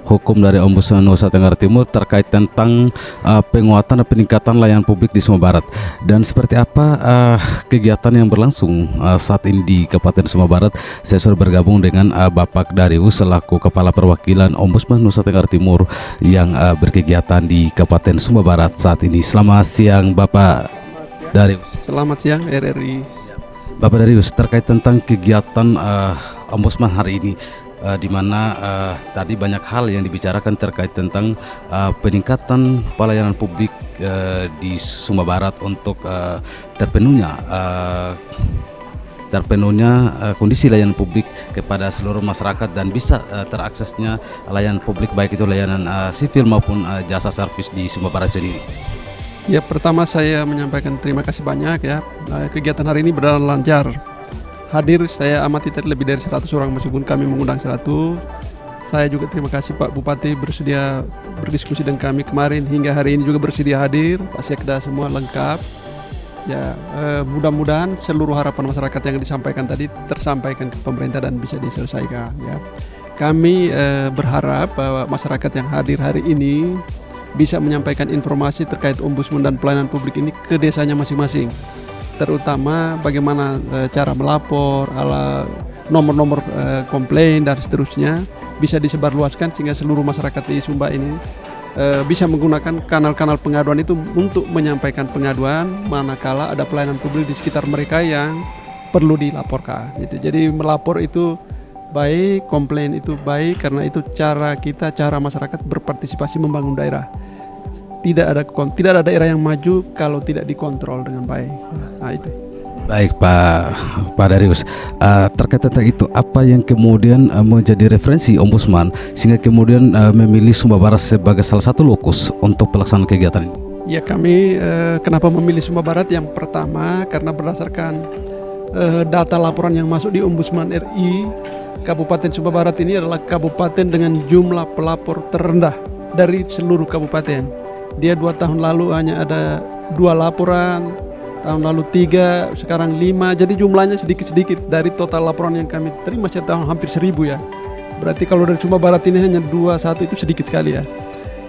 hukum dari Ombudsman Nusa Tenggara Timur terkait tentang penguatan dan peningkatan layanan publik di Sumba Barat. Dan seperti apa kegiatan yang berlangsung saat ini di Kabupaten Sumba Barat, saya sudah bergabung dengan Bapak Darius selaku Kepala Perwakilan Ombudsman Nusa Tenggara Timur yang berkegiatan di Kabupaten Sumba Barat saat ini. Selamat siang Bapak Darius. Selamat siang RRI. Bapak Darius, terkait tentang kegiatan Ombudsman hari ini, di mana tadi banyak hal yang dibicarakan terkait tentang peningkatan pelayanan publik di Sumba Barat untuk terpenuhnya kondisi layanan publik kepada seluruh masyarakat dan bisa teraksesnya layanan publik baik itu layanan sipil maupun jasa servis di Sumba Barat sendiri. Ya, pertama saya menyampaikan terima kasih banyak ya. Kegiatan hari ini berjalan lancar. Hadir saya amati tadi lebih dari 100 orang meskipun kami mengundang 100. Saya juga terima kasih Pak Bupati bersedia berdiskusi dengan kami kemarin hingga hari ini juga bersedia hadir. Pak Sekda semua lengkap. Ya, mudah-mudahan seluruh harapan masyarakat yang disampaikan tadi tersampaikan ke pemerintah dan bisa diselesaikan ya. Kami berharap bahwa masyarakat yang hadir hari ini bisa menyampaikan informasi terkait ombudsman dan pelayanan publik ini ke desanya masing-masing, terutama bagaimana cara melapor, nomor-nomor komplain dan seterusnya bisa disebarluaskan sehingga seluruh masyarakat di Sumba ini bisa menggunakan kanal-kanal pengaduan itu untuk menyampaikan pengaduan manakala ada pelayanan publik di sekitar mereka yang perlu dilaporkan gitu. Jadi melapor itu baik, komplain itu baik, karena itu cara masyarakat berpartisipasi membangun daerah. Tidak ada daerah yang maju kalau tidak dikontrol dengan baik. Nah, itu. Baik Pak Darius, terkait tentang itu, apa yang kemudian menjadi referensi Ombudsman sehingga kemudian memilih Sumba Barat sebagai salah satu lokus untuk pelaksanaan kegiatan ini? Ya, kami kenapa memilih Sumba Barat? Yang pertama karena berdasarkan data laporan yang masuk di Ombudsman RI, Kabupaten Sumba Barat ini adalah kabupaten dengan jumlah pelapor terendah dari seluruh kabupaten. Dia 2 tahun lalu hanya ada 2 laporan, tahun lalu 3, sekarang 5. Jadi jumlahnya sedikit-sedikit dari total laporan yang kami terima setiap tahun hampir 1000 ya. Berarti kalau dari Sumba Barat ini hanya 2-1 itu sedikit sekali ya.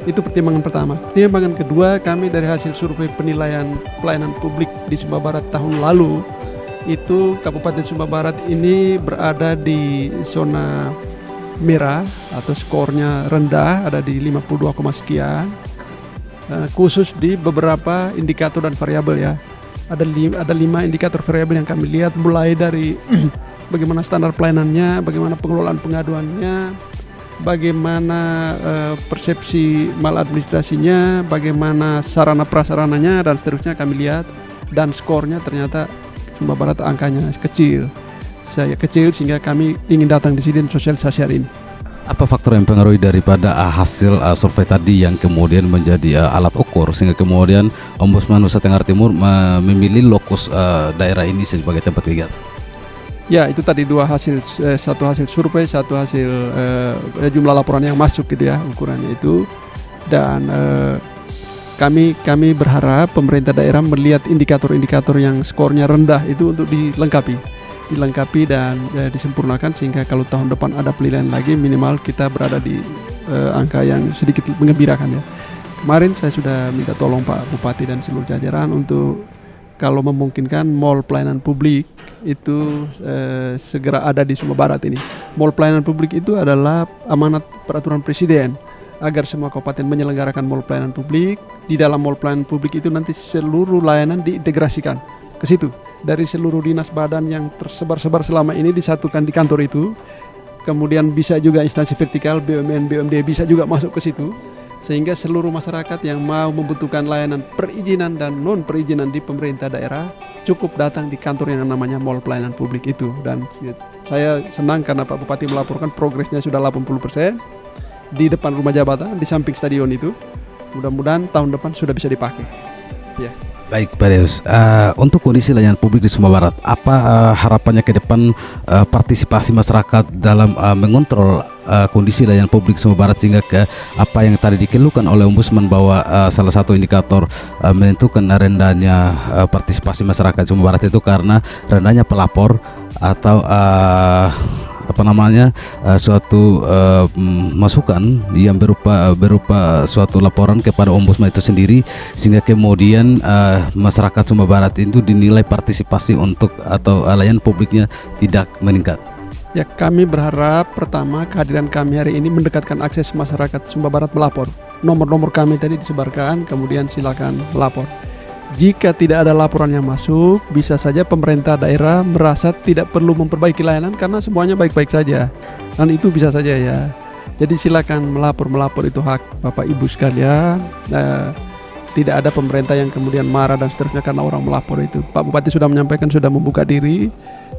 Itu pertimbangan pertama. Pertimbangan kedua, kami dari hasil survei penilaian pelayanan publik di Sumba Barat tahun lalu, itu Kabupaten Sumba Barat ini berada di zona merah atau skornya rendah, ada di 52, sekian. Khusus di beberapa indikator dan variabel ya. Ada 5 indikator variabel yang kami lihat, mulai dari bagaimana standar pelayanannya, bagaimana pengelolaan pengaduannya, bagaimana persepsi maladministrasinya, bagaimana sarana prasarananya dan seterusnya kami lihat, dan skornya ternyata Sumba Barat angkanya kecil. Saya kecil sehingga kami ingin datang di sini dan sosialisasi hari ini. Apa faktor yang mempengaruhi daripada hasil survei tadi yang kemudian menjadi alat ukur sehingga kemudian Ombudsman Nusa Tenggara Timur memilih lokus daerah ini sebagai tempat kegiatan? Ya, itu tadi 2 hasil, satu hasil survei, satu hasil jumlah laporan yang masuk gitu ya, ukurannya itu. Dan kami berharap pemerintah daerah melihat indikator-indikator yang skornya rendah itu untuk dilengkapi dan disempurnakan sehingga kalau tahun depan ada penilaian lagi minimal kita berada di angka yang sedikit mengembirakan ya. Kemarin saya sudah minta tolong Pak Bupati dan seluruh jajaran untuk kalau memungkinkan mall pelayanan publik itu segera ada di Sumba Barat ini. Mall pelayanan publik itu adalah amanat peraturan Presiden agar semua kabupaten menyelenggarakan mall pelayanan publik. Di dalam mall pelayanan publik itu nanti seluruh layanan diintegrasikan ke situ. Dari seluruh dinas badan yang tersebar-sebar selama ini disatukan di kantor itu. Kemudian bisa juga instansi vertikal, BUMN, BUMD bisa juga masuk ke situ. Sehingga seluruh masyarakat yang mau membutuhkan layanan perizinan dan non perizinan di pemerintah daerah cukup datang di kantor yang namanya mall pelayanan publik itu. Dan saya senang karena Pak Bupati melaporkan progresnya sudah 80% di depan rumah jabatan, di samping stadion itu. Mudah-mudahan tahun depan sudah bisa dipakai. Ya. Baik Pak Darius, untuk kondisi layanan publik di Sumba Barat, apa harapannya ke depan partisipasi masyarakat dalam mengontrol kondisi layanan publik Sumba Barat sehingga ke apa yang tadi dikeluhkan oleh Ombudsman bahwa salah satu indikator menentukan rendahnya partisipasi masyarakat Sumba Barat itu karena rendahnya pelapor atau suatu masukan yang berupa suatu laporan kepada Ombudsman itu sendiri, sehingga kemudian masyarakat Sumba Barat itu dinilai partisipasi untuk atau layanan publiknya tidak meningkat. Ya, kami berharap pertama kehadiran kami hari ini mendekatkan akses masyarakat Sumba Barat melapor. Nomor-nomor kami tadi disebarkan, kemudian silakan melapor. Jika tidak ada laporan yang masuk, bisa saja pemerintah daerah merasa tidak perlu memperbaiki layanan karena semuanya baik-baik saja. Dan itu bisa saja ya. Jadi silakan melapor itu hak Bapak Ibu sekalian. Tidak ada pemerintah yang kemudian marah dan seterusnya karena orang melapor itu. Pak Bupati sudah menyampaikan, sudah membuka diri.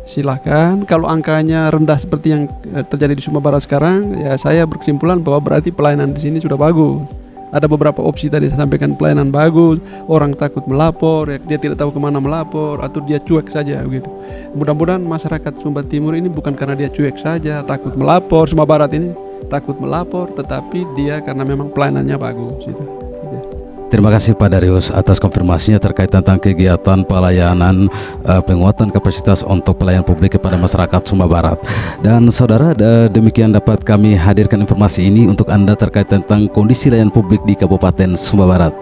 Silakan. Kalau angkanya rendah seperti yang terjadi di Sumba Barat sekarang, ya saya berkesimpulan bahwa berarti pelayanan di sini sudah bagus. Ada beberapa opsi tadi saya sampaikan, pelayanan bagus, orang takut melapor, ya, dia tidak tahu kemana melapor, atau dia cuek saja begitu. Mudah-mudahan masyarakat Sumba Timur ini bukan karena dia cuek saja, takut melapor. Sumba Barat ini takut melapor, tetapi dia karena memang pelayanannya bagus gitu. Terima kasih Pak Darius atas konfirmasinya terkait tentang kegiatan pelayanan penguatan kapasitas untuk pelayanan publik kepada masyarakat Sumba Barat. Dan saudara, demikian dapat kami hadirkan informasi ini untuk Anda terkait tentang kondisi layanan publik di Kabupaten Sumba Barat.